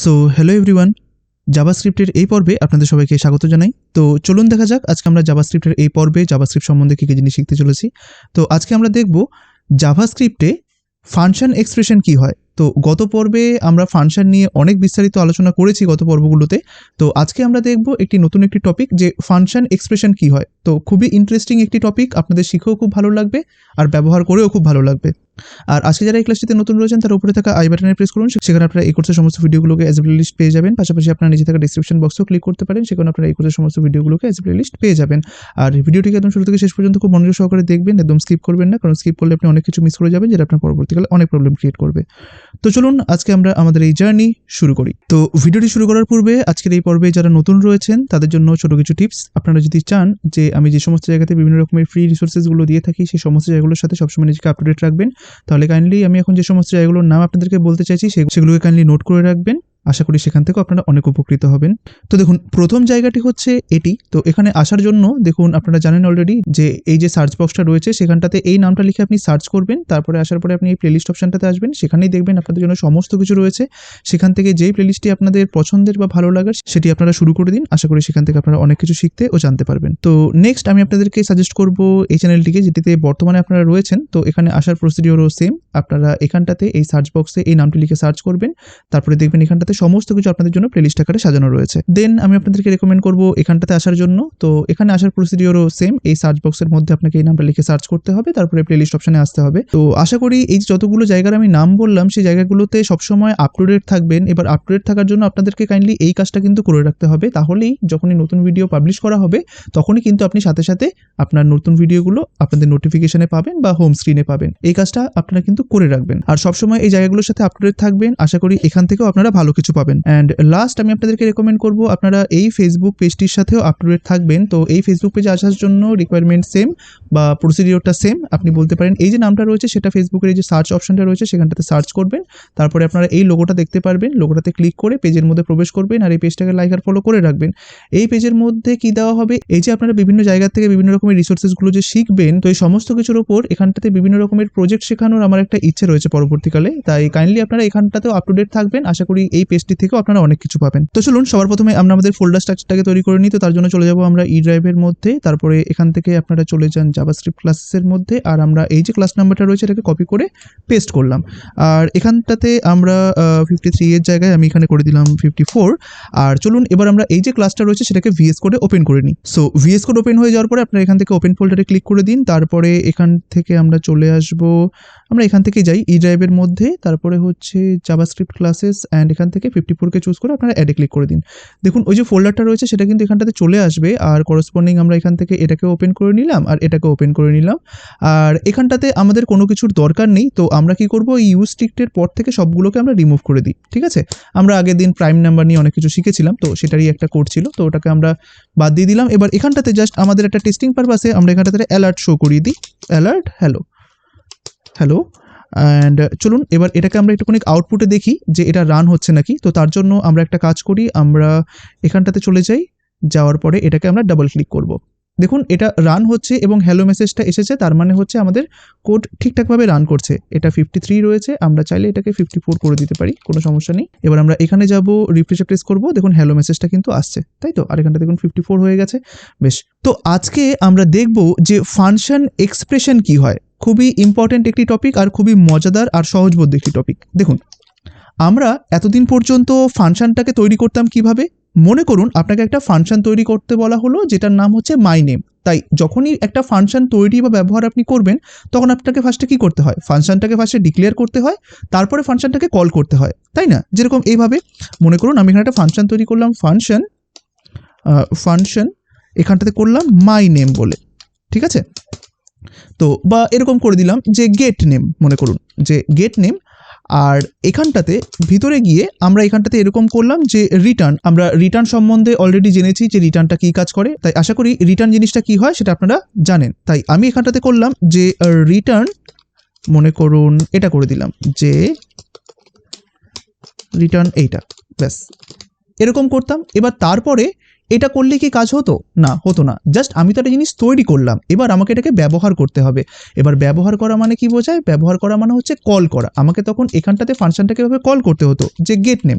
So hello everyone, জাভাস্ক্রিপ্টের এই পর্বে আপনাদের সবাইকে স্বাগত জানাই। তো চলুন দেখা যাক আজকে আমরা জাভাস্ক্রিপ্টের এই পর্বে জাভাস্ক্রিপ্ট সম্বন্ধে কী কী জিনিস শিখতে চলেছি। তো আজকে আমরা দেখব জাভাস্ক্রিপ্টে ফাংশন এক্সপ্রেশন কী হয়। তো গত পর্বে আমরা ফাংশন নিয়ে অনেক বিস্তারিত আলোচনা করেছি গত পর্বগুলোতে। তো আজকে আমরা দেখব একটি নতুন একটি টপিক, যে ফাংশন এক্সপ্রেশন কী হয়। তো খুবই ইন্টারেস্টিং একটি টপিক, আপনাদের শিখেও খুব ভালো লাগবে আর ব্যবহার করেও খুব ভালো লাগবে। আর আজকে যারা এই ক্লাসটিতে নতুন রয়েছেন তার উপরে থাকা আই বাটনে প্রেস করুন, সেখানে আপনারা এই কোর্সের সমস্ত ভিডিওগুলোকে অ্যাজ এ প্লেলিস্ট পেয়ে যাবেন। পাশাপাশি আপনারা নিচে থাকা ডেসক্রিপশন বক্সেও ক্লিক করতে পারেন, সেখানে আপনারা এই কোর্সের সমস্ত ভিডিওগুলোকে অ্যাজ এ প্লেলিস্ট পেয়ে যাবেন। আর ভিডিওটিকে একদম শুরু থেকে শেষ পর্যন্ত খুব মনোযোগ সহকারে দেখবেন, একদম স্কিপ করবেন না, কারণ স্কিপ করলে আপনি অনেক কিছু মিস করে যাবেন, যেটা আপনার পরবর্তীকালে অনেক প্রবলেম ক্রিয়েট করবে। তো চলুন আজকে আমরা আমাদের এই জার্নি শুরু করি। তো ভিডিওটি শুরু করার পূর্বে আজকের এই পর্বে যারা নতুন রয়েছেন তাদের জন্য ছোট কিছু টিপস। আপনারা যদি চান যে আমি যে সমস্ত জায়গাতে বিভিন্ন রকমের ফ্রি রিসোর্সেসগুলো দিয়ে থাকি সেই সমস্ত জায়গাগুলোর সাথে সবসময় নিজেকে আপ টু ডেট রাখবেন, তাহলে কাইন্ডলি আমি এখন যে সমস্ত জায়গাগুলোর নাম আপনাদেরকে বলতে চাইছি সেগুলোকে কাইন্ডলি নোট করে রাখবেন। আশা করি সেখান থেকেও আপনারা অনেক উপকৃত হবেন। তো দেখুন, প্রথম জায়গাটি হচ্ছে এটি। তো এখানে আসার জন্য দেখুন, আপনারা জানেন অলরেডি যে এই যে সার্চ বক্সটা রয়েছে সেখানটাতে এই নামটা লিখে আপনি সার্চ করবেন। তারপরে আসার পরে আপনি এই প্লেলিস্ট অপশনটাতে আসবেন, সেখানেই দেখবেন আপনাদের জন্য সমস্ত কিছু রয়েছে। সেখান থেকে যেই প্লেলিস্টটি আপনাদের পছন্দের বা ভালো লাগার সেটি আপনারা শুরু করে দিন। আশা করি সেখান থেকে আপনারা অনেক কিছু শিখতে ও জানতে পারবেন। তো নেক্সট আমি আপনাদেরকে সাজেস্ট করব এই চ্যানেলটিকে, যেটিতে বর্তমানে আপনারা রয়েছেন। তো এখানে আসার প্রসিডিওরও সেম। আপনারা এখানটাতে এই সার্চ বক্সে এই নামটি লিখে সার্চ করবেন, তারপরে দেখবেন এখানটাতে সমস্ত কিছু আপনাদের জন্য প্লেলিস্ট আকারে সাজানো রয়েছে। দেন আমি আপনাদেরকে রেকমেন্ড করব এখানটাতে আসার জন্য। তো এখানে আসার প্রসিডিওরও সেম। এই সার্চ বক্সের মধ্যে আপনাকে এই নামটা লিখে সার্চ করতে হবে, তারপরে প্লেলিস্ট অপশনে আসতে হবে। তো আশা করি এই যতগুলো জায়গার আমি নাম বললাম সেই জায়গাগুলোতে সবসময় আপ টু ডেট থাকবেন। এবার আপ টু ডেট থাকার জন্য আপনাদেরকে কাইন্ডলি এই কাজটা কিন্তু করে রাখতে হবে, তাহলেই যখনই নতুন ভিডিও পাবলিশ করা হবে তখনই কিন্তু আপনি সাথে সাথে আপনার নতুন ভিডিওগুলো আপনাদের নোটিফিকেশনে পাবেন বা হোম স্ক্রিনে পাবেন। এই কাজটা আপনারা কিন্তু করে রাখবেন আর সবসময় এই জায়গাগুলোর সাথে আপ টু ডেট থাকবেন। আশা করি এখান থেকেও আপনারা ভালো কিছু পাবেন। অ্যান্ড লাস্ট আমি আপনাদেরকে রেকমেন্ড করব আপনারা এই ফেসবুক পেজটির সাথেও আপ টু ডেট থাকবেন। তো এই ফেসবুক পেজে আসার জন্য রিকোয়ারমেন্ট সেম বা প্রসিডিওরটা সেম। আপনি বলতে পারেন এই যে নামটা রয়েছে সেটা ফেসবুকের এই যে সার্চ অপশনটা রয়েছে সেখানটাতে সার্চ করবেন, তারপরে আপনারা এই লোগোটা দেখতে পারবেন, লোগোটাতে ক্লিক করে পেজের মধ্যে প্রবেশ করবেন আর এই পেজটাকে লাইক আর ফলো করে রাখবেন। এই পেজের মধ্যে কি দেওয়া হবে, এই যে আপনারা বিভিন্ন জায়গা থেকে বিভিন্ন রকমের রিসোর্সেসগুলো যে শিখবেন, তো এই সমস্ত কিছুর ওপর এখানটাতে বিভিন্ন রকমের প্রজেক্ট শেখানোর আমার একটা ইচ্ছে রয়েছে পরবর্তীকালে। তাই কাইন্ডলি আপনারা এখানটাতেও আপ টু ডেট থাকবেন। আশা করি এই পেজটি থেকেও আপনারা অনেক কিছু পাবেন। তো চলুন সবার প্রথমে আমরা আমাদের ফোল্ডার স্ট্রাকচারটাকে তৈরি করে নিই। তো তার জন্য চলে যাব আমরা ই ড্রাইভের মধ্যে, তারপরে এখান থেকে আপনারা চলে যান জাভাস্ক্রিপ্ট ক্লাসেসের মধ্যে, আর আমরা এই যে ক্লাস নাম্বারটা রয়েছে এটাকে কপি করে পেস্ট করলাম। আর এখানটাতে আমরা 53 এর জায়গায় আমি এখানে করে দিলাম 54। আর চলুন এবার আমরা এই যে ক্লাসটা রয়েছে সেটাকে ভিএস কোডে ওপেন করে নিই। সো ভিএস কোড ওপেন হয়ে যাওয়ার পরে আপনারা এখান থেকে ওপেন ফোল্ডারে ক্লিক করে দিন। তারপরে এখান থেকে আমরা চলে আসবো, আমরা এখান থেকে যাই ই ড্রাইভের মধ্যে, তারপরে হচ্ছে জাভাস্ক্রিপ্ট ক্লাসেস অ্যান্ড এখান থেকে 54কে চুজ করে আপনারা অ্যাডে ক্লিক করে দিন। দেখুন ওই যে ফোল্ডারটা রয়েছে সেটা কিন্তু এখানটাতে চলে আসবে। আর করসপন্ডিং আমরা এখান থেকে এটাকে ওপেন করে নিলাম আর এটাকে ওপেন করে নিলাম। আর এখানটাতে আমাদের কোনো কিছুর দরকার নেই। তো আমরা কি করব, এই ইউজ স্ট্রিক্টের পর থেকে সবগুলোকে আমরা রিমুভ করে দিই। ঠিক আছে, আমরা আগের দিন প্রাইম নাম্বার নিয়ে অনেক কিছু শিখেছিলাম, তো সেটারই একটা কোড ছিল, তো ওটাকে আমরা বাদ দিয়ে দিলাম। এবার এখানটাতে জাস্ট আমাদের একটা টেস্টিং পারপাসে আমরা এখানটাতে অ্যালার্ট শো করিয়ে দিই, অ্যালার্ট হ্যালো হ্যালো। অ্যান্ড চলুন এবার এটাকে আমরা একটুখানি আউটপুটে দেখি যে এটা রান হচ্ছে নাকি। তো তার জন্য আমরা একটা কাজ করি, আমরা এখানটাতে চলে যাই, যাওয়ার পরে এটাকে আমরা ডাবল ক্লিক করব। দেখুন এটা রান হচ্ছে এবং হ্যালো মেসেজটা এসেছে, তার মানে হচ্ছে আমাদের কোড ঠিকঠাকভাবে রান করছে। এটা 53 রয়েছে, আমরা চাইলে এটাকে 54 করে দিতে পারি, কোনো সমস্যা নেই। এবার আমরা এখানে যাব, রিফ্রেশে প্রেস করব, দেখুন হ্যালো মেসেজটা কিন্তু আসছে, তাই তো। আর এখানটা দেখুন 54 হয়ে গেছে, বেশ। তো আজকে আমরা দেখব যে ফাংশন এক্সপ্রেশন কি হয়। খুবই ইম্পর্টেন্ট একটি টপিক আর খুবই মজাদার আর সহজবোধ্য একটি টপিক। দেখুন আমরা এতদিন পর্যন্ত ফাংশনটাকে তৈরি করতাম কিভাবে। মনে করুন আপনাকে একটা ফাংশন তৈরি করতে বলা হলো যেটার নাম হচ্ছে মাই নেম। তাই যখনই একটা ফাংশন তৈরি বা ব্যবহার আপনি করবেন তখন আপনাকে ফার্স্টে কি করতে হয়, ফাংশনটাকে ফার্স্টে ডিক্লেয়ার করতে হয়, তারপরে ফাংশনটাকে কল করতে হয়, তাই না। যেরকম এইভাবে মনে করুন আমি এখানে একটা ফাংশন তৈরি করলাম, ফাংশন এখানটাতে করলাম মাই নেম বলে, ঠিক আছে। তো বা এরকম করে দিলাম যে গেট নেম, মনে করুন যে গেট নেম। আর এখানটাতে ভিতরে গিয়ে আমরা এখানটাতে এরকম করলাম যে রিটার্ন। আমরা রিটার্ন সম্বন্ধে অলরেডি জেনেছি যে রিটার্নটা কী কাজ করে, তাই আশা করি রিটার্ন জিনিসটা কি হয় সেটা আপনারা জানেন। তাই আমি এখানটাতে করলাম যে রিটার্ন, মনে করুন এটা করে দিলাম যে রিটার্ন এইটা, ব্যাস এরকম করতাম। এবার তারপরে এটা করলে কি কাজ হতো? না, হতো না। জাস্ট আমি তো একটা জিনিস তৈরি করলাম, এবার আমাকে এটাকে ব্যবহার করতে হবে। এবার ব্যবহার করা মানে কি বোঝায়? ব্যবহার করা মানে হচ্ছে কল করা। আমাকে তখন এখানটাতে ফাংশনটাকে এভাবে কল করতে হতো যে গেট নেম।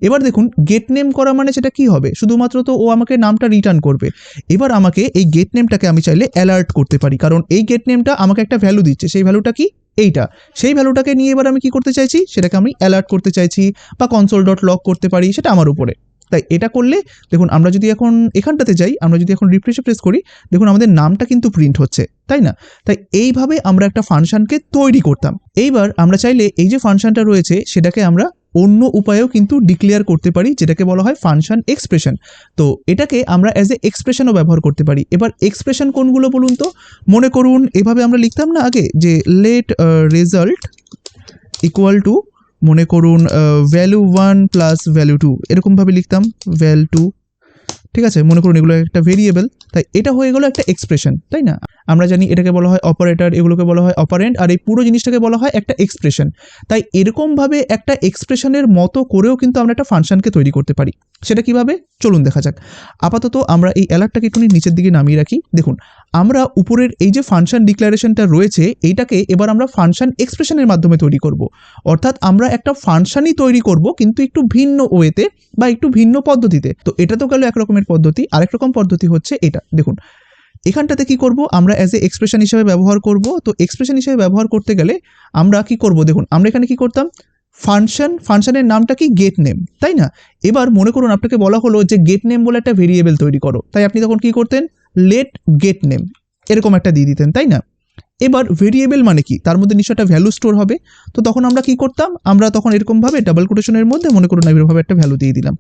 এবার দেখুন গেট নেম করা মানে সেটা কি হবে? শুধুমাত্র তো ও আমাকে নামটা রিটার্ন করবে। এবার আমাকে এই গেট নেমটাকে আমি চাইলে অ্যালার্ট করতে পারি, কারণ এই গেট নেমটা আমাকে একটা ভ্যালু দিচ্ছে। সেই ভ্যালুটা কি? এইটা। সেই ভ্যালুটাকে নিয়ে এবার আমি কি করতে চাইছি? সেটাকে আমি অ্যালার্ট করতে চাইছি বা console.log করতে পারি, সেটা আমার উপরে। তাই এটা করলে দেখুন আমরা যদি এখন এখানটাতে যাই, আমরা যদি এখন রিফ্রেশে প্রেস করি, দেখুন আমাদের নামটা কিন্তু প্রিন্ট হচ্ছে, তাই না? তাই এইভাবে আমরা একটা ফাংশনকে তৈরি করতাম। এইবার আমরা চাইলে এই যে ফাংশনটা রয়েছে সেটাকে আমরা অন্য উপায়েও কিন্তু ডিক্লেয়ার করতে পারি, যেটাকে বলা হয় ফাংশন এক্সপ্রেশন। তো এটাকে আমরা অ্যাজ এ এক্সপ্রেশনও ব্যবহার করতে পারি। এবার এক্সপ্রেশন কোনগুলো বলুন তো? মনে করুন এভাবে আমরা লিখতাম না আগে যে লেট রেজাল্ট ইকুয়াল টু, মনে করুন ভ্যালু 1 প্লাস ভ্যালু 2, এরকমভাবে লিখতাম ভ্যাল 2। ঠিক আছে, মনে করুন এগুলো একটা ভেরিয়েবল, তাই এটা হয়ে গেল একটা এক্সপ্রেশন, তাই না? আমরা জানি এটাকে বলা হয় অপারেটর, এগুলোকে বলা হয় অপারেন্ড, আর এই পুরো জিনিসটাকে বলা হয় একটা এক্সপ্রেশন। তাই এরকমভাবে একটা এক্সপ্রেশনের মতো করেও কিন্তু আমরা একটা ফাংশনকে তৈরি করতে পারি। সেটা কিভাবে? চলুন দেখা যাক। আপাতত আমরা এই অ্যালার্টটাকে একটু নিচের দিকে নামিয়ে রাখি। দেখুন আমরা উপরের এই যে ফাংশন ডিক্লারেশনটা রয়েছে, এইটাকে এবার আমরা ফাংশন এক্সপ্রেশনের মাধ্যমে তৈরি করব। অর্থাৎ আমরা একটা ফাংশনই তৈরি করব, কিন্তু একটু ভিন্ন ওয়েতে বা একটু ভিন্ন পদ্ধতিতে। তো এটা তো গেল এক রকমের পদ্ধতি। আরেক রকম পদ্ধতি হচ্ছে এটা। দেখুন এখানটাতে কি করব? আমরা অ্যাজ এ এক্সপ্রেশন হিসেবে ব্যবহার করব। তো এক্সপ্রেশন হিসেবে ব্যবহার করতে গেলে আমরা কি করব? দেখুন আমরা এখানে কি করতাম? ফাংশনের নামটা কি? গেট নেম, তাই না? এবার মনে করুন আপনাকে বলা হলো যে গেট নেম বলে একটা ভেরিয়েবল তৈরি করো, তাই আপনি তখন কি করতেন? লেট গেট নেম এরকম একটা দিয়ে দিতেন, তাই না? এবার ভেরিয়েবল মানে কি? তার মধ্যে নিশ্চয় একটা ভ্যালু স্টোর হবে। তো তখন আমরা কি করতাম? আমরা তখন এরকমভাবে ডাবল কোটেশনের মধ্যে মনে করুন এরকমভাবে একটা ভ্যালু দিয়ে দিলাম,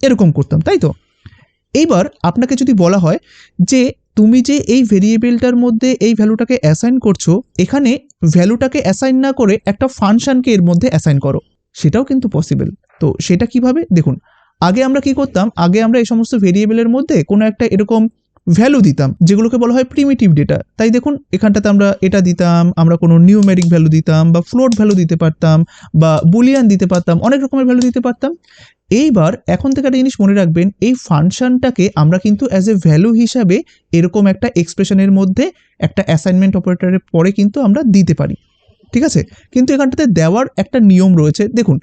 এরকম করতাম, তাই তো? এইবার আপনাকে যদি বলা হয় যে তুমি যে এই ভেরিয়েবলটার মধ্যে এই ভ্যালুটাকে অ্যাসাইন করছো, এখানে ভ্যালুটাকে অ্যাসাইন না করে একটা ফাংশনকে এর মধ্যে অ্যাসাইন করো, সেটাও কিন্তু পসিবল। তো সেটা কিভাবে? দেখুন আগে আমরা কি করতাম? আগে আমরা এই সমস্ত ভেরিয়েবলের মধ্যে কোনো একটা এরকম ভ্যালু দিতাম, যেগুলোকে বলা হয় প্রিমিটিভ ডেটা। তাই দেখুন এখানটাতে আমরা এটা দিতাম, আমরা কোনো নিউমেরিক ভ্যালু দিতাম বা ফ্লোট ভ্যালু দিতে পারতাম বা বুলিয়ান দিতে পারতাম, অনেক রকমের ভ্যালু দিতে পারতাম। এইবার এখন থেকে একটা জিনিস মনে রাখবেন, এই ফাংশনটাকে আমরা কিন্তু অ্যাজ এ ভ্যালু হিসাবে এরকম একটা এক্সপ্রেশনের মধ্যে একটা অ্যাসাইনমেন্ট অপারেটরের পরে কিন্তু আমরা দিতে পারি, ঠিক আছে? কিন্তু এখানটাতে দেওয়ার একটা নিয়ম রয়েছে। দেখুন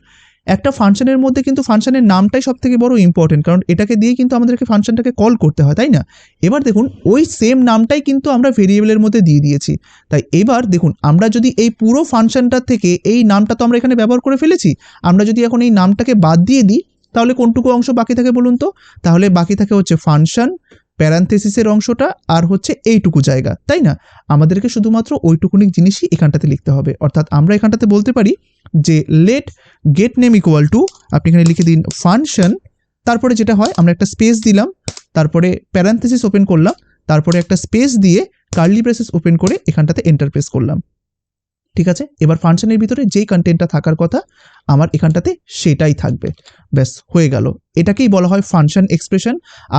একটা ফাংশনের মধ্যে কিন্তু ফাংশনের নামটাই সব থেকে বড় ইম্পর্টেন্ট, কারণ এটাকে দিয়ে কিন্তু আমাদেরকে ফাংশনটাকে কল করতে হয়, তাই না? এবার দেখুন ওই সেম নামটাই কিন্তু আমরা ভেরিয়েবলের মধ্যে দিয়ে দিয়েছি। তাই এবার দেখুন আমরা যদি এই পুরো ফাংশনটার থেকে এই নামটা তো আমরা এখানে ব্যবহার করে ফেলেছি, আমরা যদি এখন এই নামটাকে বাদ দিয়ে দিই তাহলে কোনটুকু অংশ বাকি থাকে বলুন তো? তাহলে বাকি থাকে হচ্ছে ফাংশন, প্যারান্থেসিসের অংশটা, আর হচ্ছে এইটুকু জায়গা, তাই না? আমাদেরকে শুধুমাত্র ওইটুকুনি জিনিসই এখানটাতে লিখতে হবে। অর্থাৎ আমরা এখানটাতে বলতে পারি যে late gate name equal to, আপনি এখানে লিখে দিন ফাংশন, তারপরে যেটা হয় আমরা একটা স্পেস দিলাম, তারপরে প্যারান্থেসিস ওপেন করলাম, তারপরে একটা স্পেস দিয়ে কার্লি ব্রেসেস ওপেন করে এখানটাতে এন্টার প্রেস করলাম, ঠিক আছে? এবার ফাংশনের ভিতরে যেই কন্টেন্টটা থাকার কথা আমার এখানটাতে সেটাই থাকবে, ব্যাস হয়ে গেল। এটাকেই বলা হয় ফাংশন এক্সপ্রেশন।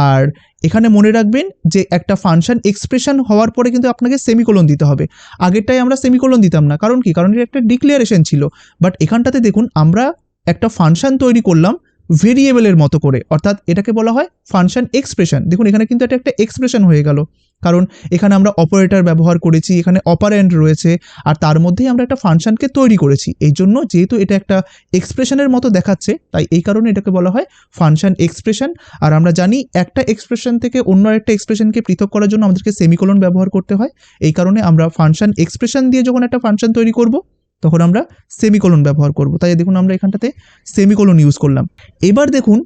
আর এখানে মনে রাখবেন যে একটা ফাংশন এক্সপ্রেশন হওয়ার পরে কিন্তু আপনাকে সেমিকোলন দিতে হবে। আগেরটাই আমরা সেমিকোলন দিতাম না, কারণ কি? কারণ এটা একটা ডিক্লারেশন ছিল। বাট এখানটাতে দেখুন আমরা একটা ফাংশন তৈরি করলাম ভেরিয়েবলের মতো করে, অর্থাৎ এটাকে বলা হয় ফাংশন এক্সপ্রেশন। দেখুন এখানে কিন্তু এটা একটা এক্সপ্রেশন হয়ে গেল, কারণ এখানে আমরা অপারেটর ব্যবহার করেছি, এখানে অপারেন্ড রয়েছে, আর তার মধ্যেই আমরা একটা ফাংশনকে তৈরি করেছি। এই জন্য যেহেতু এটা একটা এক্সপ্রেশনের মতো দেখাচ্ছে, তাই এই কারণে এটাকে বলা হয় ফাংশন এক্সপ্রেশন। আর আমরা জানি একটা এক্সপ্রেশন থেকে অন্য একটা এক্সপ্রেশনকে পৃথক করার জন্য আমাদেরকে সেমিকোলন ব্যবহার করতে হয়। এই কারণে আমরা ফাংশন এক্সপ্রেশন দিয়ে যখন একটা ফাংশন তৈরি করব তখন আমরা সেমিকোলন ব্যবহার করব। তাই দেখুন আমরা এখানটাতে সেমিকোলন ইউজ করলাম। এবার দেখুন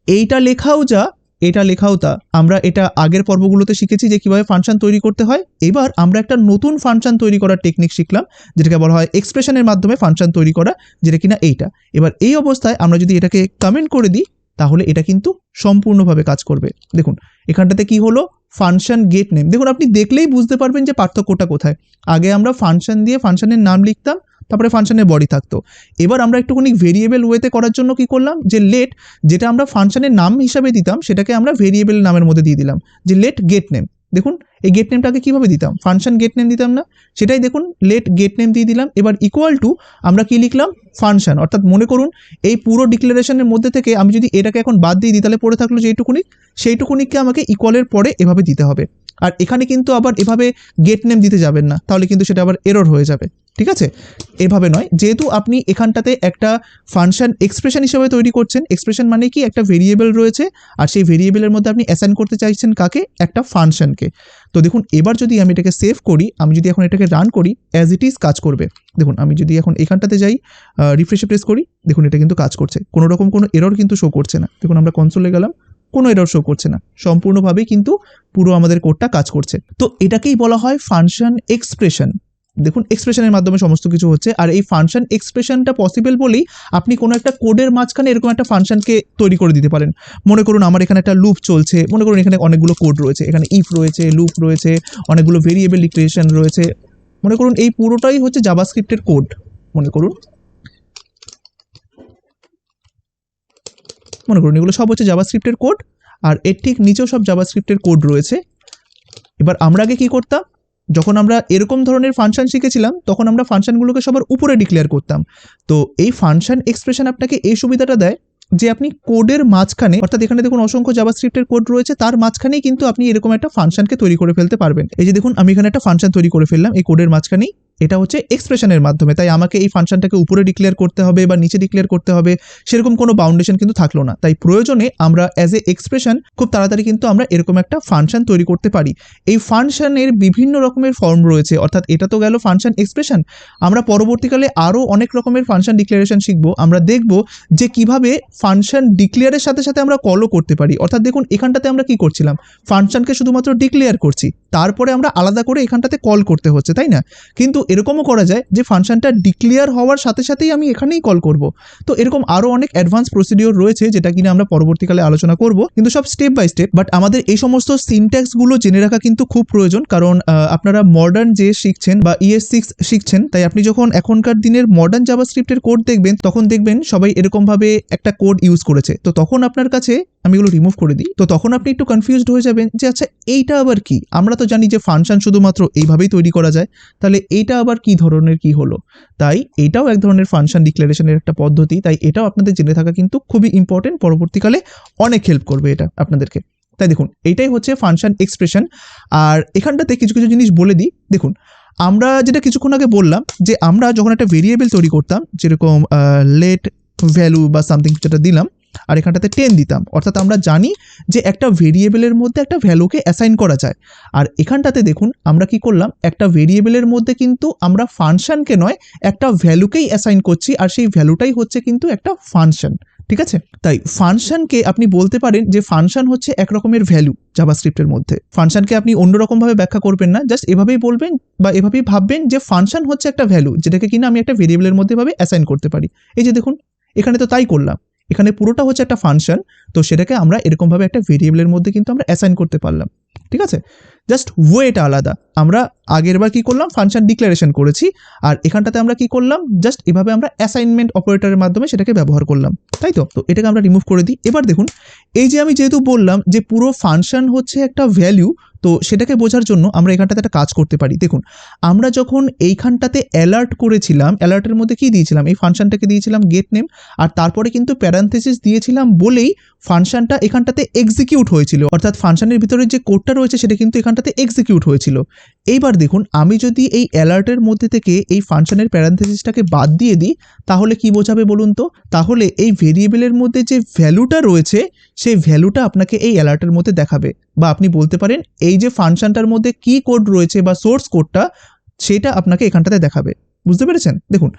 এইটা লেখাও যা, এটা লেখাও তা। আমরা এটা আগের পর্বগুলোতে শিখেছি যে কিভাবে ফাংশন তৈরি করতে হয়। এবার আমরা একটা নতুন ফাংশন তৈরি করার টেকনিক শিখলাম, যেটাকে বলা হয় এক্সপ্রেশনের মাধ্যমে ফাংশন তৈরি করা, যেটা কিনা এইটা। এবার এই অবস্থায় আমরা যদি এটাকে কমেন্ট করে দিই তাহলে এটা কিন্তু সম্পূর্ণভাবে কাজ করবে। দেখুন এখানটাতে কি হলো? Function gate name. দেখুন আপনি দেখলেই বুঝতে পারবেন যে পার্থক্যটা কোথায়। আগে আমরা ফাংশন দিয়ে ফাংশনের নাম লিখতাম, তারপরে ফাংশনের বডি থাকতো। এবার আমরা একটুখানি ভেরিয়েবল ওয়েতে করার জন্য কি করলাম, যে লেট, যেটা আমরা ফাংশনের নাম হিসাবে দিতাম সেটাকে আমরা ভেরিয়েবল নামের মধ্যে দিয়ে দিলাম যে লেট গেট নেম। দেখুন এই গেট নেমটাকে কিভাবে দিতাম, ফাংশন গেট নেম দিতাম না, সেটাই দেখুন লেট গেট নেম দিয়ে দিলাম। এবার ইকুয়াল টু আমরা কি লিখলাম, ফাংশন। অর্থাৎ মনে করুন এই পুরো ডিক্লারেশনের মধ্যে থেকে আমি যদি এটাকে এখন বাদ দিয়ে দিই তাহলে পড়ে থাকলো যেইটুকুনি, সেইটুকুনিকে আমাকে ইকুয়ালের পরে এভাবে দিতে হবে। আর এখানে কিন্তু আবার এভাবে গেট নেম দিতে যাবেন না, তাহলে কিন্তু সেটা আবার এরর হয়ে যাবে, ঠিক আছে। এভাবে নয়, যেহেতু আপনি এখানটাতে একটা ফাংশন এক্সপ্রেশন হিসেবে তৈরি করছেন, এক্সপ্রেশন মানে কি একটা ভেরিয়েবল রয়েছে আর সেই ভেরিয়েবলের মধ্যে আপনি অ্যাসাইন করতে চাইছেন কাকে, একটা ফাংশনকে। তো দেখুন এবার যদি আমি এটাকে সেভ করি, আমি যদি এখন এটাকে রান করি, অ্যাজ ইট ইজ কাজ করবে। দেখুন আমি যদি এখন এখানটাতে যাই, রিফ্রেশে প্রেস করি, দেখুন এটা কিন্তু কাজ করছে, কোনো রকম কোনো এরর কিন্তু শো করছে না। দেখুন আমরা কনসোলে গেলাম, কোনো এরর শো করছে না, সম্পূর্ণভাবেই কিন্তু পুরো আমাদের কোডটা কাজ করছে। তো এটাকেই বলা হয় ফাংশন এক্সপ্রেশন। দেখুন এক্সপ্রেশনের মাধ্যমে সমস্ত কিছু হচ্ছে, আর এই ফাংশন এক্সপ্রেশনটা পসিবল বলেই আপনি কোনো একটা কোডের মাঝখানে এরকম একটা ফাংশনকে তৈরি করে দিতে পারেন। মনে করুন আমার এখানে একটা লুপ চলছে, মনে করুন এখানে অনেকগুলো কোড রয়েছে, এখানে ইফ রয়েছে, লুপ রয়েছে, অনেকগুলো ভেরিয়েবল ডিক্লারেশন রয়েছে। মনে করুন এই পুরোটাই হচ্ছে জাভাস্ক্রিপ্টের কোড। মনে করুন এগুলো সব হচ্ছে জাভাস্ক্রিপ্টের কোড, আর এর ঠিক নিচেও সব জাভাস্ক্রিপ্টের কোড রয়েছে। এবার আমরা আগে কি করতাম, যখন আমরা এরকম ধরনের ফাংশন শিখেছিলাম তখন আমরা ফাংশনগুলোকে সবার উপরে ডিক্লেয়ার করতাম। তো এই ফাংশন এক্সপ্রেশন আপনাকে এই সুবিধাটা দেয় যে আপনি কোডের মাঝখানে, অর্থাৎ এখানে দেখুন অসংখ্য জাভাস্ক্রিপ্টের কোড রয়েছে, তার মাঝখানেই কিন্তু আপনি এরকম একটা ফাংশনকে তৈরি করে ফেলতে পারবেন। এই যে দেখুন আমি এখানে একটা ফাংশন তৈরি করে ফেললাম এই কোডের মাঝখানেই, এটা হচ্ছে এক্সপ্রেশনের মাধ্যমে। তাই আমাকে এই ফাংশনটাকে উপরে ডিক্লেয়ার করতে হবে বা নিচে ডিক্লেয়ার করতে হবে সেরকম কোনো বাউন্ডেশন কিন্তু থাকলো না। তাই প্রয়োজনে আমরা অ্যাজ এ এক্সপ্রেশন খুব তাড়াতাড়ি কিন্তু আমরা এরকম একটা ফাংশন তৈরি করতে পারি। এই ফাংশনের বিভিন্ন রকমের ফর্ম রয়েছে, অর্থাৎ এটা তো গেল ফাংশন এক্সপ্রেশন। আমরা পরবর্তীকালে আরও অনেক রকমের ফাংশন ডিক্লারেশন শিখবো। আমরা দেখব যে কিভাবে ফাংশন ডিক্লেয়ারের সাথে সাথে আমরা কলও করতে পারি। অর্থাৎ দেখুন এখানটাতে আমরা কি করছিলাম, ফাংশনকে শুধুমাত্র ডিক্লেয়ার করছি, তারপরে আমরা আলাদা করে এখানটাতে কল করতে হচ্ছে, তাই না? কিন্তু এরকমও করা যায় যে ফাংশনটা ডিক্লেয়ার হওয়ার সাথে সাথেই আমি এখানেই কল করব। তো এরকম আরও অনেক অ্যাডভান্স প্রসিডিওর রয়েছে যেটা কিনা আমরা পরবর্তীকালে আলোচনা করব, কিন্তু সব স্টেপ বাই স্টেপ। বাট আমাদের এই সমস্ত সিনট্যাক্সগুলো জেনে রাখা কিন্তু খুব প্রয়োজন, কারণ আপনারা মডার্ন যে শিখছেন বা ES6 শিখছেন, তাই আপনি যখন এখনকার দিনের মডার্ন জাভাস্ক্রিপ্টের কোড দেখবেন তখন দেখবেন সবাই এরকমভাবে একটা কোড ইউজ করেছে। তো তখন আপনার কাছে, আমি এগুলো রিমুভ করে দিই, তো তখন আপনি একটু কনফিউজড হয়ে যাবেন যে আচ্ছা এইটা আবার কি, আমরা তো জানি যে ফাংশন শুধুমাত্র এইভাবেই তৈরি করা যায়, তাহলে এইটা আবার কি ধরনের কি হলো। তাই এটাও এক ধরনের ফাংশন ডিক্লারেশনের একটা পদ্ধতি, তাই এটাও আপনাদের জেনে থাকা কিন্তু খুবই ইম্পর্টেন্ট, পরবর্তীকালে অনেক হেল্প করবে এটা আপনাদেরকে। তাই দেখুন এইটাই হচ্ছে ফাংশন এক্সপ্রেশন। আর এখানটাতে কিছু কিছু জিনিস বলে দিই। দেখুন আমরা যেটা কিছুক্ষণ আগে বললাম যে আমরা যখন একটা ভেরিয়েবল তৈরি করতাম, যেরকম লেট ভ্যালু বা সামথিং যেটা দিলাম, আর এখানটাতে 10 দিতাম, অর্থাৎ আমরা জানি যে একটা ভেরিয়েবলের মধ্যে একটা ভ্যালুকে অ্যাসাইন করা যায়। আর এখানটাতে দেখুন আমরা কি করলাম, একটা ভেরিয়েবলের মধ্যে কিন্তু আমরা ফাংশনকে নয় একটা ভ্যালুকেই অ্যাসাইন করছি, আর সেই ভ্যালুটাই হচ্ছে কিন্তু একটা ফাংশন, ঠিক আছে। তাই ফাংশনকে আপনি বলতে পারেন যে ফাংশন হচ্ছে এক রকমের ভ্যালু জাভাস্ক্রিপ্টের মধ্যে। ফাংশনকে আপনি অন্যরকমভাবে ব্যাখ্যা করবেন না, জাস্ট এভাবেই বলবেন বা এভাবেই ভাববেন যে ফাংশন হচ্ছে একটা ভ্যালু যেটাকে কিনা আমি একটা ভেরিয়েবলের মধ্যে ভাবে অ্যাসাইন করতে পারি। এই যে দেখুন এখানে তো তাই করলাম, এখানে পুরোটা হচ্ছে একটা ফাংশন, তো সেটাকে আমরা এরকমভাবে একটা ভেরিয়েবলের মধ্যে কিন্তু আমরা অ্যাসাইন করতে পারলাম, ঠিক আছে। জাস্ট ওয়েটা আলাদা। আমরা আগের বার কি করলাম, ফাংশন ডিক্লারেশন করেছি, আর এখানটাতে আমরা কি করলাম, জাস্ট এভাবে আমরা অ্যাসাইনমেন্ট অপারেটরের মাধ্যমে সেটাকে ব্যবহার করলাম, তাই তো। এটাকে আমরা রিমুভ করে দিই। এবার দেখুন এই যে আমি যেহেতু বললাম যে পুরো ফাংশন হচ্ছে একটা ভ্যালু, তো সেটাকে বোঝার জন্য আমরা এখানটাতে একটা কাজ করতে পারি। দেখুন আমরা যখন এইখানটাতে অ্যালার্ট করেছিলাম, অ্যালার্টের মধ্যে কি দিয়েছিলাম, এই ফাংশনটাকে দিয়েছিলাম গেট নেম, আর তারপরে কিন্তু প্যারান্থেসিস দিয়েছিলাম বলেই ফাংশনটা এখানটাতে এক্সিকিউট হয়েছিল, অর্থাৎ ফাংশনের ভিতরে যে কোডটা রয়েছে সেটা কিন্তু এখানটাতে এক্সিকিউট হয়েছিল। এইবার দেখুন আমি যদি এই অ্যালার্টের মধ্যে থেকে এই ফাংশনের প্যারান্থেসিসটাকে বাদ দিয়ে দিই তাহলে কি বোঝাবে বলুন তো, তাহলে এই ভেরিয়েবলের মধ্যে যে ভ্যালুটা রয়েছে সেই ভ্যালুটা আপনাকে এই অ্যালার্টের মধ্যে দেখাবে, বা আপনি বলতে পারেন এই যে ফাংশনটার মধ্যে কি কোড রয়েছে বা সোর্স কোডটা সেটা আপনাকে এখানটাতে দেখাবে। বুঝতে পেরেছেন? দেখুন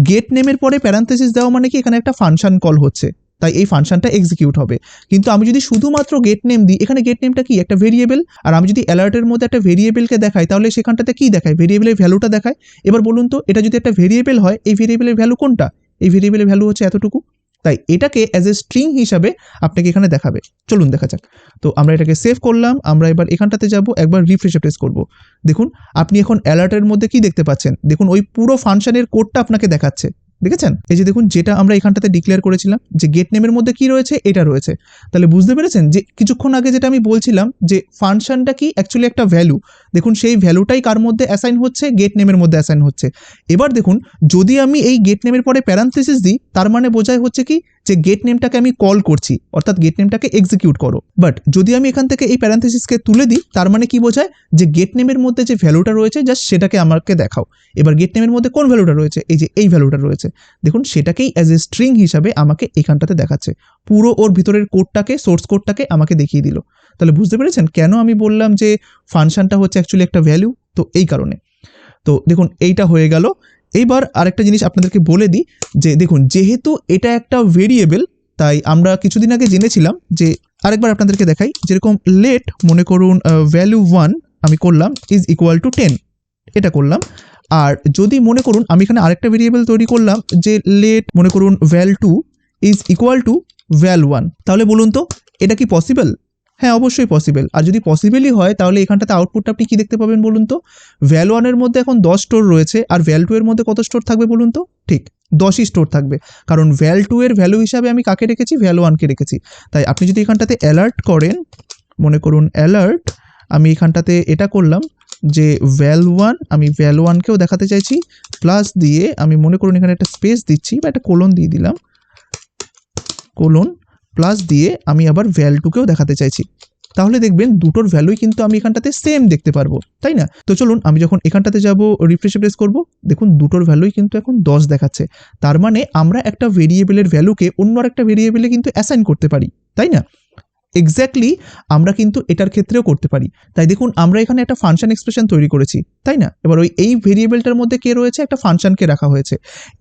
গেট নেমের পরে প্যারান্থেসিস দেওয়া মানে কি এখানে একটা ফাংশন কল হচ্ছে, তাই এই ফাংশনটা এক্সিকিউট হবে। কিন্তু আমি যদি শুধুমাত্র গেট নেম দিই, এখানে গেট নেমটা কি একটা ভেরিয়েবল, আর আমি যদি অ্যালার্টের মধ্যে একটা ভেরিয়েবলকে দেখাই তাহলে সেখানটাতে কি দেখায়, ভেরিয়েবলের ভ্যালুটা দেখায়। এবার বলুন তো এটা যদি একটা ভেরিয়েবল হয়, এই ভেরিয়েবলের ভ্যালু কোনটা, এই ভেরিয়েবলের ভ্যালু হচ্ছে এতটুকু, তাই এটাকে অ্যাজ এ স্ট্রিং হিসাবে আপনাকে এখানে দেখাবে। চলুন দেখা যাক। তো আমরা এটাকে সেভ করলাম, আমরা এবার এখানটাতে যাব, একবার রিফ্রেশে প্রেস করব। দেখুন আপনি এখন অ্যালার্টের মধ্যে কি দেখতে পাচ্ছেন, দেখুন ওই পুরো ফাংশনের কোডটা আপনাকে দেখাচ্ছে, দেখেছেন? এই যে দেখুন, যেটা আমরা এখানটাতে ডিক্লেয়ার করেছিলাম যে গেট নেমের মধ্যে কি রয়েছে, এটা রয়েছে। তাহলে বুঝতে পেরেছেন যে কিছুক্ষণ আগে যেটা আমি বলছিলাম যে ফাংশনটা কি অ্যাকচুয়ালি একটা ভ্যালু। দেখুন সেই ভ্যালুটাই কার মধ্যে অ্যাসাইন হচ্ছে, গেট নেমের মধ্যে অ্যাসাইন হচ্ছে। এবার দেখুন, যদি আমি এই গেট নেমের পরে প্যারান্থেসিস দিই, তার মানে বোঝায় হচ্ছে কি যে গেট নেমটাকে আমি কল করছি, অর্থাৎ গেট নেমটাকে এক্সিকিউট করো। বাট যদি আমি এখান থেকে এই প্যারান্থেসিসকে তুলে দিই, তার মানে কি বোঝায় যে গেট নেমের মধ্যে যে ভ্যালুটা রয়েছে জাস্ট সেটাকে আমাকে দেখাও। এবার গেট নেমের মধ্যে কোন ভ্যালুটা রয়েছে, এই যে এই ভ্যালুটা রয়েছে, দেখুন সেটাকেই অ্যাজ এ স্ট্রিং হিসাবে আমাকে এখানটাতে দেখাচ্ছে। পুরো ওর ভিতরের কোডটাকে, সোর্স কোডটাকে আমাকে দেখিয়ে দিল। তাহলে বুঝতে পেরেছেন কেন আমি বললাম যে ফাংশনটা হচ্ছে অ্যাকচুয়ালি একটা ভ্যালু? তো এই কারণে। তো দেখুন এইটা হয়ে গেল। এইবার আরেকটা জিনিস আপনাদেরকে বলে দিই যে দেখুন, যেহেতু এটা একটা ভেরিয়েবল, তাই আমরা কিছুদিন আগে জেনেছিলাম যে, আরেকবার আপনাদেরকে দেখাই, যেরকম লেট মনে করুন ভ্যালু 1 আমি করলাম ইজ ইকুয়াল টু 10, এটা করলাম। আর যদি মনে করুন আমি এখানে আরেকটা ভেরিয়েবল তৈরি করলাম যে লেট মনে করুন ভ্যাল 2 ইজ ইকুয়াল টু ভ্যাল 1, তাহলে বলুন তো এটা কি পসিবল? হ্যাঁ, অবশ্যই পসিবল। আর যদি পসিবলই হয় তাহলে এখানটাতে আউটপুটটা আপনি কি দেখতে পাবেন বলুন তো? ভ্যাল 1 এর মধ্যে এখন 10 স্টোর রয়েছে, আর ভ্যাল 2 এর মধ্যে কত স্টোর থাকবে বলুন তো? ঠিক 10ই স্টোর থাকবে, কারণ ভ্যাল 2 এর ভ্যালু হিসাবে আমি কাকে রেখেছি? ভ্যাল 1কে রেখেছি। তাই আপনি যদি এখানটাতে অ্যালার্ট করেন, মনে করুন অ্যালার্ট, আমি এখানটাতে এটা করলাম যে ভ্যাল 1, আমি ভ্যাল 1কেও দেখাতে চাইছি, প্লাস দিয়ে আমি মনে করুন এখানে একটা স্পেস দিচ্ছি বা একটা কোলন দিয়ে দিলাম, কোলন প্লাস দিয়ে আমি আবার ভ্যাল 2কেও দেখাতে চাইছি। তাহলে দেখবেন দুটোর ভ্যালুই কিন্তু আমি এখানটাতে সেম দেখতে পারবো, তাই না? তো চলুন আমি যখন এখানটাতে যাব, রিফ্রেশে প্রেস করব, দেখুন দুটোর ভ্যালুই কিন্তু এখন 10 দেখাচ্ছে। তার মানে আমরা একটা ভেরিয়েবলের ভ্যালুকে অন্য একটা ভেরিয়েবলে কিন্তু অ্যাসাইন করতে পারি, তাই না? এক্স্যাক্টলি আমরা কিন্তু এটার ক্ষেত্রেও করতে পারি। তাই দেখুন আমরা এখানে একটা ফাংশন এক্সপ্রেশন তৈরি করেছি, তাই না? এবার এই ভেরিয়েবলটার মধ্যে কে রয়েছে? একটা ফাংশনকে রাখা হয়েছে।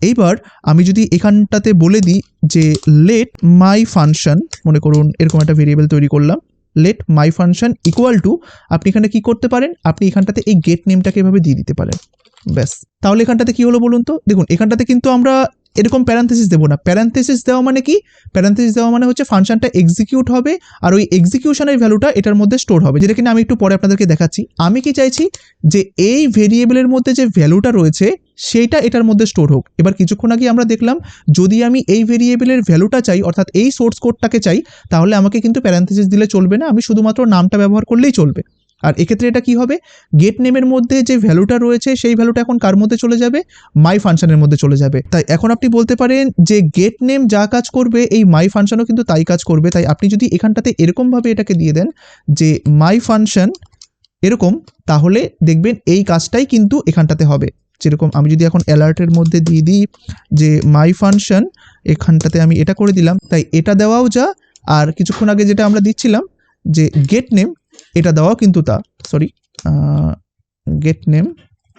এইবার আমি যদি এখানটাতে বলে দিই যে লেট মাই ফাংশন, মনে করুন এরকম একটা ভেরিয়েবল তৈরি করলাম, late my function equal to, আপনি এখানে কি করতে পারেন? আপনি এখানটাতে এই গেট নেমটাকে এভাবে দিয়ে দিতে পারেন, ব্যাস। তাহলে এখানটাতে কি হলো বলুন তো? দেখুন এখানটাতে কিন্তু আমরা এরকম প্যারান্থেসিস দেবো না। প্যারান্থেসিস দেওয়া মানে কি? প্যারান্থেসিস দেওয়া মানে হচ্ছে ফাংশনটা এক্সিকিউট হবে, আর ওই এক্সিকিউশনের ভ্যালুটা এটার মধ্যে স্টোর হবে, যেটা কিনা আমি একটু পরে আপনাদেরকে দেখাচ্ছি। আমি কি চাইছি যে এই ভেরিয়েবলের মধ্যে যে ভ্যালুটা রয়েছে সেইটা এটার মধ্যে স্টোর হোক। এবার কিছুক্ষণ আগে আমরা দেখলাম যদি আমি এই ভেরিয়েবলের ভ্যালুটা চাই, অর্থাৎ এই সোর্স কোডটাকে চাই, তাহলে আমাকে কিন্তু প্যারান্থেসিস দিলে চলবে না, আমি শুধুমাত্র নামটা ব্যবহার করলেই চলবে। আর এক্ষেত্রে এটা কি হবে? গেট নেমের মধ্যে যে ভ্যালুটা রয়েছে সেই ভ্যালুটা এখন কার মধ্যে চলে যাবে? মাই ফাংশনের মধ্যে চলে যাবে। তাই এখন আপনি বলতে পারেন যে গেট নেম যা কাজ করবে এই মাই ফাংশনও কিন্তু তাই কাজ করবে। তাই আপনি যদি এখানটাতে এরকমভাবে এটাকে দিয়ে দেন যে মাই ফাংশন এরকম, তাহলে দেখবেন এই কাজটাই কিন্তু এখানটাতে হবে। যেরকম আমি যদি এখন অ্যালার্টের মধ্যে দিয়ে দিই যে মাই ফাংশন, এখানটাতে আমি এটা করে দিলাম, তাই এটা দেওয়াও যা, আর কিছুক্ষণ আগে যেটা আমরা দিচ্ছিলাম যে গেট নেম, এটা দেওয়াও কিন্তু তা, সরি গেট নেম,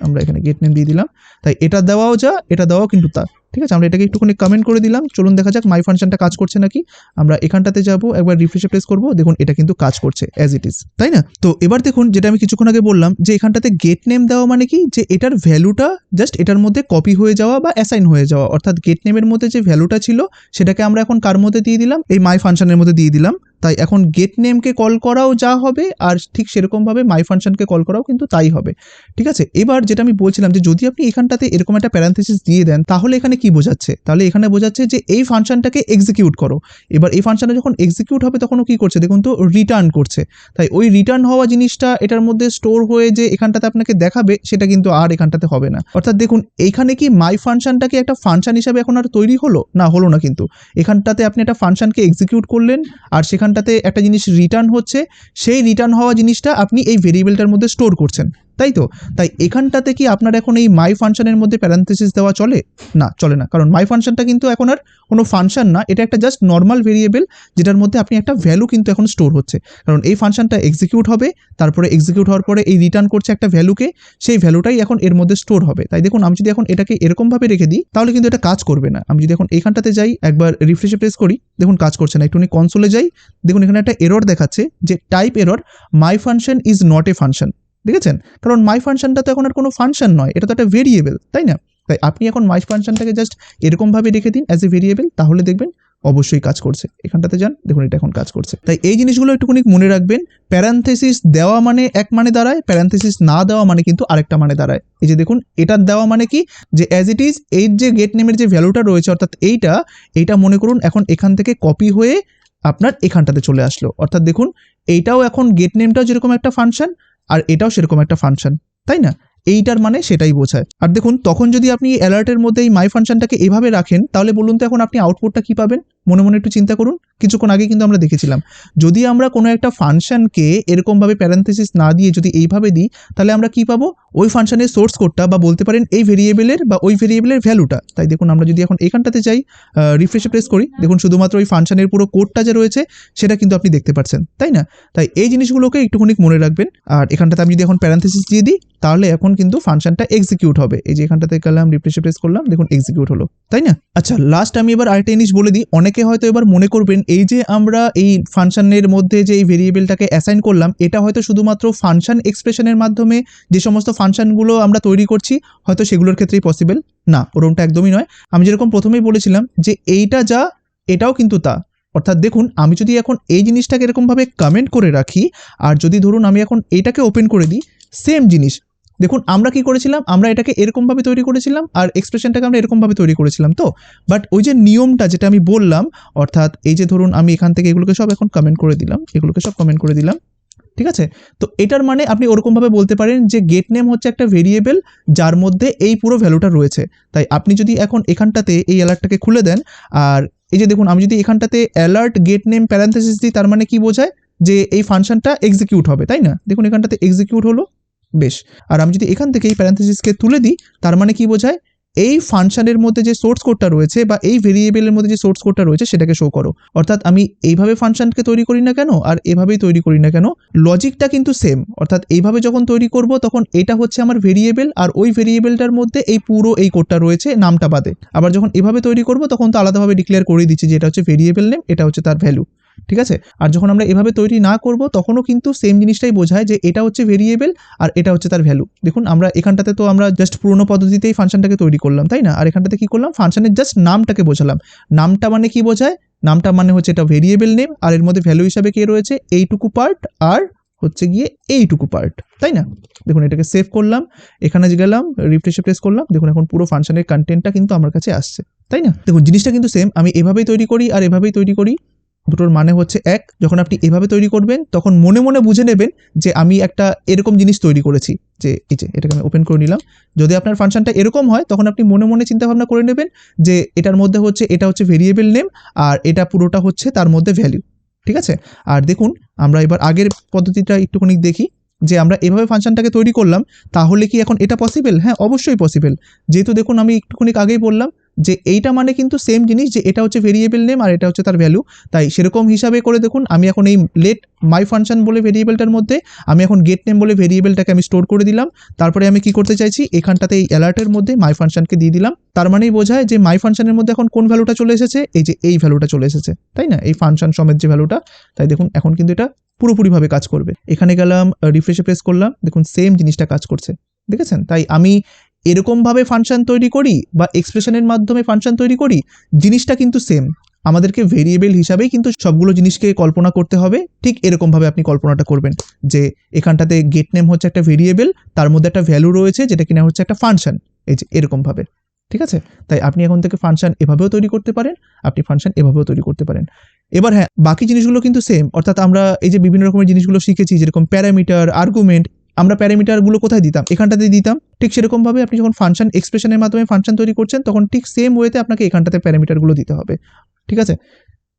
আমরা এখানে গেট নেম দিয়ে দিলাম, তাই এটা দেওয়াও যা, এটা দেওয়াও কিন্তু তা। ঠিক আছে, আমরা এটাকে একটুখানি কমেন্ট করে দিলাম। চলুন দেখা যাক মাই ফাংশনটা কাজ করছে নাকি। আমরা এখানটাতে যাব, একবার রিফ্রেশে প্রেস করব, দেখুন এটা কিন্তু কাজ করছে অ্যাজ ইট ইজ, তাই না? তো এবার দেখুন যেটা আমি কিছুক্ষণ আগে বললাম যে এখানটাতে গেট নেম দেওয়া মানে কি, যে এটার ভ্যালুটা জাস্ট এটার মধ্যে কপি হয়ে যাওয়া বা অ্যাসাইন হয়ে যাওয়া, অর্থাৎ গেট নেমের মধ্যে যে ভ্যালুটা ছিল সেটাকে আমরা এখন কার মধ্যে দিয়ে দিলাম? এই মাই ফাংশনের মধ্যে দিয়ে দিলাম। তাই এখন গেট নেমকে কল করাও যা হবে, আর ঠিক সেরকমভাবে মাই ফাংশনকে কল করাও কিন্তু তাই হবে। ঠিক আছে, এবার যেটা আমি বলছিলাম যে যদি আপনি এখানটাতে এরকম একটা প্যারান্থেসিস দিয়ে দেন, তাহলে এখানে কি বোঝাচ্ছে? তাহলে এখানে বোঝাচ্ছে যে এই ফাংশনটাকে এক্সিকিউট করো। এবার এই ফাংশনটা যখন এক্সিকিউট হবে তখন ও কি করছে দেখুন তো? রিটার্ন করছে। তাই ওই রিটার্ন হওয়া জিনিসটা এটার মধ্যে স্টোর হয়ে যে এখানটাতে আপনাকে দেখাবে, সেটা কিন্তু আর এখানটাতে হবে না। অর্থাৎ দেখুন এইখানে কি মাই ফাংশনটাকে একটা ফাংশন হিসাবে এখন আর তৈরি হলো না? হলো না। কিন্তু এখানটাতে আপনি একটা ফাংশনকে এক্সিকিউট করলেন, আর সেখানটাতে একটা জিনিস রিটার্ন হচ্ছে, সেই রিটার্ন হওয়া জিনিসটা আপনি এই ভেরিয়েবলটার মধ্যে স্টোর করছেন, তাই তো? তাই এখানটাতে কি আপনার এখন এই মাই ফাংশনের মধ্যে প্যারান্থেসিস দেওয়া চলে? না, চলে না, কারণ মাই ফাংশনটা কিন্তু এখন আর কোনো ফাংশন না, এটা একটা জাস্ট নর্মাল ভেরিয়েবল যেটার মধ্যে আপনি একটা ভ্যালু কিন্তু এখন স্টোর হচ্ছে। কারণ এই ফাংশনটা এক্সিকিউট হবে, তারপরে এক্সিকিউট হওয়ার পরে এই রিটার্ন করছে একটা ভ্যালুকে, সেই ভ্যালুটাই এখন এর মধ্যে স্টোর হবে। তাই দেখুন আমি যদি এখন এটাকে এরকমভাবে রেখে দিই তাহলে কিন্তু এটা কাজ করবে না। আমি যদি এখন এইখানটাতে যাই, একবার রিফ্রেশে প্রেস করি, দেখুন কাজ করছে না। একটুখানি কনসোলে যাই, দেখুন এখানে একটা এরর দেখাচ্ছে যে type error, my function is not a function. দেখেছেন? কারণ মাই ফাংশনটা তো এখন আর কোনো ফাংশন নয়, এটা তো একটা ভেরিয়েবল, তাই না? তাই আপনি এখন মাই ফাংশনটাকে জাস্ট এরকমভাবে রেখে দিন অ্যাজ এ ভেরিয়েবল, তাহলে দেখবেন অবশ্যই কাজ করছে। এখানটাতে যান, দেখুন এটা এখন কাজ করছে। তাই এই জিনিসগুলো একটুখানি মনে রাখবেন। প্যারান্থেসিস দেওয়া মানে এক মানে দাঁড়ায়, প্যারান্থেসিস না দেওয়া মানে কিন্তু আরেকটা মানে দাঁড়ায়। এই যে দেখুন এটার দেওয়া মানে কি, যে অ্যাজ ইট ইজ এই যে গেট নেমের যে ভ্যালুটা রয়েছে অর্থাৎ এইটা মনে করুন এখন এখান থেকে কপি হয়ে আপনার এখানটাতে চলে আসলো। অর্থাৎ দেখুন এইটাও এখন গেট নেমটাও যেরকম একটা ফাংশন আর এটাও সেরকম একটা ফাংশন, তাই না? এইটার মানে সেটাই বোঝায়। আর দেখুন তখন যদি আপনি অ্যালার্টের মধ্যে এই মাই ফাংশনটাকে এভাবে রাখেন তাহলে বলুন তো এখন আপনি আউটপুটটা কি পাবেন? মনে মনে একটু চিন্তা করুন। কিছুক্ষণ আগে কিন্তু আমরা দেখেছিলাম যদি আমরা কোনো একটা ফাংশনকে এরকমভাবে প্যারেন্থেসিস না দিয়ে যদি এইভাবে দিই তাহলে আমরা কি পাবো? ওই ফাংশনের সোর্স কোডটা বা বলতে পারেন এই ভেরিয়েবলের বা ওই ভেরিয়েবলের ভ্যালুটা। তাই দেখুন আমরা যদি এখন এখানটাতে যাই, রিফ্রেশে প্রেস করি, দেখুন শুধুমাত্র ওই ফাংশনের পুরো কোডটা যে রয়েছে সেটা কিন্তু আপনি দেখতে পাচ্ছেন, তাই না? তাই এই জিনিসগুলোকে একটুখানি মনে রাখবেন। আর এখানটাতে আমি যদি এখন প্যারেন্থেসিস দিয়ে দিই তাহলে এখন কিন্তু ফাংশনটা এক্সিকিউট হবে। এই যে এখানটাতে গেলাম, রিফ্রেশে প্রেস করলাম, দেখুন এক্সিকিউট হলো, তাই না? আচ্ছা লাস্ট আমি এবার আরেকটা জিনিস বলে দিই। অনেকে হয়তো এবার মনে করবেন এই যে আমরা এই ফাংশনের মধ্যে যে এই ভেরিয়েবলটাকে অ্যাসাইন করলাম এটা হয়তো শুধুমাত্র ফাংশন এক্সপ্রেশনের মাধ্যমে যে সমস্ত ফাংশনগুলো আমরা তৈরি করছি হয়তো সেগুলোর ক্ষেত্রেই পসিবল। না, ওরকমটা একদমই নয়। আমি যেরকম প্রথমেই বলেছিলাম যে এইটা যা এটাও কিন্তু তা। অর্থাৎ দেখুন আমি যদি এখন এই জিনিসটাকে এরকমভাবে কমেন্ট করে রাখি আর যদি ধরুন আমি এখন এইটাকে ওপেন করে দিই, সেম জিনিস। দেখুন আমরা কি করেছিলাম, আমরা এটাকে এরকমভাবে তৈরি করেছিলাম আর এক্সপ্রেশনটাকে আমরা এরকমভাবে তৈরি করেছিলাম। তো বাট ওই যে নিয়মটা যেটা আমি বললাম, অর্থাৎ এই যে ধরুন আমি এখান থেকে এগুলোকে সব এখন কমেন্ট করে দিলাম, এগুলোকে সব কমেন্ট করে দিলাম, ঠিক আছে? তো এটার মানে আপনি ওরকমভাবে বলতে পারেন যে গেট নেম হচ্ছে একটা ভেরিয়েবল যার মধ্যে এই পুরো ভ্যালুটা রয়েছে। তাই আপনি যদি এখন এখানটাতে এই অ্যালার্টটাকে খুলে দেন আর এই যে দেখুন আমি যদি এখানটাতে অ্যালার্ট গেট নেম প্যারেন্থেসিস দিই তার মানে কি বোঝায়? যে এই ফাংশনটা এক্সিকিউট হবে, তাই না? দেখুন এখানটাতে এক্সিকিউট হলো, বেশ। আর আমি যদি এখান থেকে এই প্যারেন্থেসিসকে তুলে দিই তার মানে কি বোঝায়? এই ফাংশনের মধ্যে যে সোর্স কোডটা রয়েছে বা এই ভেরিয়েবলের মধ্যে যে সোর্স কোডটা রয়েছে সেটাকে শো করো। অর্থাৎ আমি এইভাবে ফাংশনকে তৈরি করি না কেন আর এভাবেই তৈরি করি না কেন, লজিকটা কিন্তু সেম। অর্থাৎ এইভাবে যখন তৈরি করব তখন এটা হচ্ছে আমার ভেরিয়েবল আর ওই ভেরিয়েবলটার মধ্যে এই পুরো এই কোডটা রয়েছে নামটা বাদে। আবার যখন এভাবে তৈরি করব তখন তো আলাদাভাবে ডিক্লেয়ার করে দিচ্ছি যে এটা হচ্ছে ভেরিয়েবল নেম, এটা হচ্ছে তার ভ্যালু, ঠিক আছে? আর যখন আমরা এভাবে তৈরি না করব তখনও কিন্তু সেম জিনিসটাই বোঝায় যে এটা হচ্ছে ভেরিয়েবল আর এটা হচ্ছে তার ভ্যালু। দেখুন আমরা এখানটাতে তো আমরা জাস্ট পুরোনো পদ্ধতিতেই ফাংশনটাকে তৈরি করলাম, তাই না? আর এখানটাতে কি করলাম, ফাংশনের জাস্ট নামটাকে বোঝালাম। নামটা মানে কি বোঝায়? নামটা মানে হচ্ছে এটা ভেরিয়েবল নেম আর এর মধ্যে ভ্যালু হিসাবে কে রয়েছে? এইটুকু পার্ট আর হচ্ছে গিয়ে এইটুকু পার্ট, তাই না? দেখুন এটাকে সেভ করলাম, এখানে গেলাম, রিফ্রেশে প্রেস করলাম, দেখুন এখন পুরো ফাংশনের কন্টেন্টটা কিন্তু আমার কাছে আসছে, তাই না? দেখুন জিনিসটা কিন্তু সেম। আমি এভাবেই তৈরি করি আর এভাবেই তৈরি করি, দুটোর মানে হচ্ছে এক। যখন আপনি এভাবে তৈরি করবেন তখন মনে মনে বুঝে নেবেন যে আমি একটা এরকম জিনিস তৈরি করেছি। যে এই যে এটাকে আমি ওপেন করে নিলাম, যদি আপনার ফাংশনটা এরকম হয় তখন আপনি মনে মনে চিন্তা ভাবনা করে নেবেন যে এটার মধ্যে হচ্ছে এটা হচ্ছে ভেরিয়েবল নেম আর এটা পুরোটা হচ্ছে তার মধ্যে ভ্যালু, ঠিক আছে? আর দেখুন আমরা এবার আগের পদ্ধতিটা একটুখানি দেখি যে আমরা এভাবে ফাংশনটাকে তৈরি করলাম তাহলে কি এখন এটা পসিবল? হ্যাঁ অবশ্যই পসিবল। যেহেতু দেখুন আমি একটুখানি আগেই বললাম যে এইটা মানে কিন্তু সেম জিনিস, যে এটা হচ্ছে ভেরিয়েবল নেম আর এটা হচ্ছে তার ভ্যালু। তাই সেরকম হিসাবে করে দেখুন আমি এখন এই লেট মাই ফাংশন বলে ভেরিয়েবলটার মধ্যে আমি এখন গেট নেম বলে ভেরিয়েবলটাকে আমি স্টোর করে দিলাম। তারপরে আমি কি করতে চাইছি, এখানটাতে এই অ্যালার্টের মধ্যে মাই ফাংশনকে দিয়ে দিলাম। তার মানেই বোঝায় যে মাই ফাংশনের মধ্যে এখন কোন ভ্যালুটা চলে এসেছে? এই যে এই ভ্যালুটা চলে এসেছে, তাই না? এই ফাংশন সমেত যে ভ্যালুটা। তাই দেখুন এখন কিন্তু এটা পুরোপুরিভাবে কাজ করবে। এখানে গেলাম, রিফ্রেশে প্রেস করলাম, দেখুন সেম জিনিসটা কাজ করছে, দেখেছেন? তাই আমি এরকমভাবে ফাংশন তৈরি করি বা এক্সপ্রেশনের মাধ্যমে ফাংশন তৈরি করি, জিনিসটা কিন্তু সেম। আমাদেরকে ভেরিয়েবল হিসাবেই কিন্তু সবগুলো জিনিসকে কল্পনা করতে হবে। ঠিক এরকমভাবে আপনি কল্পনাটা করবেন যে এখানটাতে গেট নেম হচ্ছে একটা ভেরিয়েবল, তার মধ্যে একটা ভ্যালু রয়েছে যেটা কিনা হচ্ছে একটা ফাংশন, এই যে এরকমভাবে, ঠিক আছে? তাই আপনি এখন থেকে ফাংশন এভাবেও তৈরি করতে পারেন, আপনি ফাংশন এভাবেও তৈরি করতে পারেন। এবার হ্যাঁ বাকি জিনিসগুলো কিন্তু সেম। অর্থাৎ আমরা এই যে বিভিন্ন রকমের জিনিসগুলো শিখেছি যেরকম প্যারামিটার, আর্গুমেন্ট, আমরা প্যারামিটারগুলো কোথায় দিতাম? এখানটাতে দিতাম। ঠিক সেরকমভাবে আপনি যখন ফাংশন এক্সপ্রেশনের মাধ্যমে ফাংশন তৈরি করছেন তখন ঠিক সেম ওয়েতে আপনাকে এখানটাতে প্যারামিটারগুলো দিতে হবে, ঠিক আছে?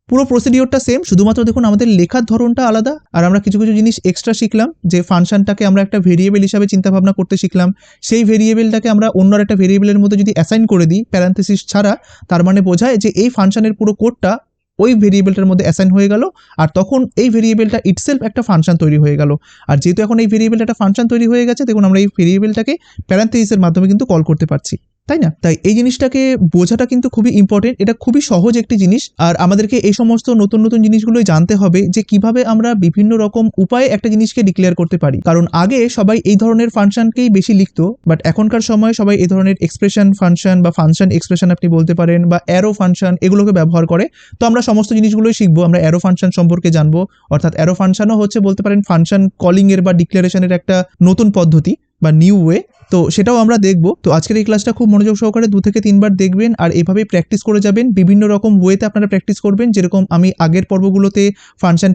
পুরো প্রসিডিওরটা সেম, শুধুমাত্র দেখুন আমাদের লেখার ধরনটা আলাদা। আর আমরা কিছু কিছু জিনিস এক্সট্রা শিখলাম, যে ফাংশনটাকে আমরা একটা ভেরিয়েবল হিসাবে চিন্তা ভাবনা করতে শিখলাম। সেই ভেরিয়েবলটাকে আমরা অন্য একটা ভেরিয়েবলের মধ্যে যদি অ্যাসাইন করে দিই প্যারেন্থেসিস ছাড়া, তার মানে বোঝায় যে এই ফাংশনের পুরো কোডটা ওই ভেরিয়েবলটার মধ্যে অ্যাসাইন হয়ে গেল আর তখন এই ভেরিয়েবলটা ইটসেলফ একটা ফাংশন তৈরি হয়ে গেল। আর যেহেতু এখন এই ভেরিয়েবলটা একটা ফাংশন তৈরি হয়ে গেছে, দেখুন আমরা এই ভেরিয়েবলটাকে প্যারেন্থেসিসের মাধ্যমে কিন্তু কল করতে পারছি, তাই না? তাই এই জিনিসটাকে বোঝাটা কিন্তু খুবই ইম্পর্টেন্ট। এটা খুবই সহজ একটি জিনিস। আর আমাদেরকে এই সমস্ত নতুন নতুন জিনিসগুলোই জানতে হবে যে কিভাবে আমরা বিভিন্ন রকম উপায়ে একটা জিনিসকে ডিক্লেয়ার করতে পারি। কারণ আগে সবাই এই ধরনের ফাংশনকেই বেশি লিখতো, বাট এখনকার সময় সবাই এই ধরনের এক্সপ্রেশন ফাংশন বা ফাংশন এক্সপ্রেশন আপনি বলতে পারেন বা অ্যারো ফাংশন এগুলোকে ব্যবহার করে। তো আমরা সমস্ত জিনিসগুলোই শিখবো। আমরা অ্যারো ফাংশন সম্পর্কে জানবো, অর্থাৎ অ্যারো ফাংশনও হচ্ছে বলতে পারেন ফাংশন কলিং এর বা ডিক্লারেশনের একটা নতুন পদ্ধতি বা নিউ ওয়ে। তো সেটাও আমরা দেখব। তো আজকের এই ক্লাসটা খুব মনোযোগ সহকারে 2 থেকে 3 বার দেখবেন আর এভাবেই প্র্যাকটিস করে যাবেন। বিভিন্ন রকম ওয়েতে আপনারা প্র্যাকটিস করবেন, যেরকম আমি আগের পর্বগুলোতে ফাংশন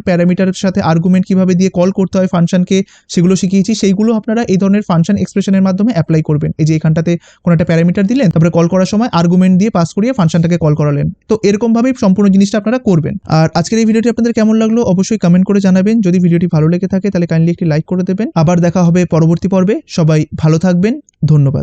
প্যারামিটারের সাথে আর্গুমেন্ট কিভাবে দিয়ে কল করতে হয় ফাংশনকে সেগুলো শিখিয়েছি। সেইগুলো আপনারা এই ধরনের ফাংশন এক্সপ্রেশনের মাধ্যমে অ্যাপ্লাই করবেন। এই যে এখানটাতে কোনো একটা প্যারামিটার দিলেন, তারপরে কল করার সময় আর্গুমেন্ট দিয়ে পাস করিয়ে ফাংশনটাকে কল করালেন। তো এরকম ভাবেই সম্পূর্ণ জিনিসটা আপনারা করবেন। আর আজকের এই ভিডিওটি আপনাদের কেমন লাগলো অবশ্যই কমেন্ট করে জানাবেন। যদি ভিডিওটি ভালো লেগে থাকে তাহলে কাইন্ডলি একটি লাইক করে দেবেন। আবার দেখা হবে পরবর্তী পর্বে। সবাই ভালো থাকবেন। ধন্যবাদ।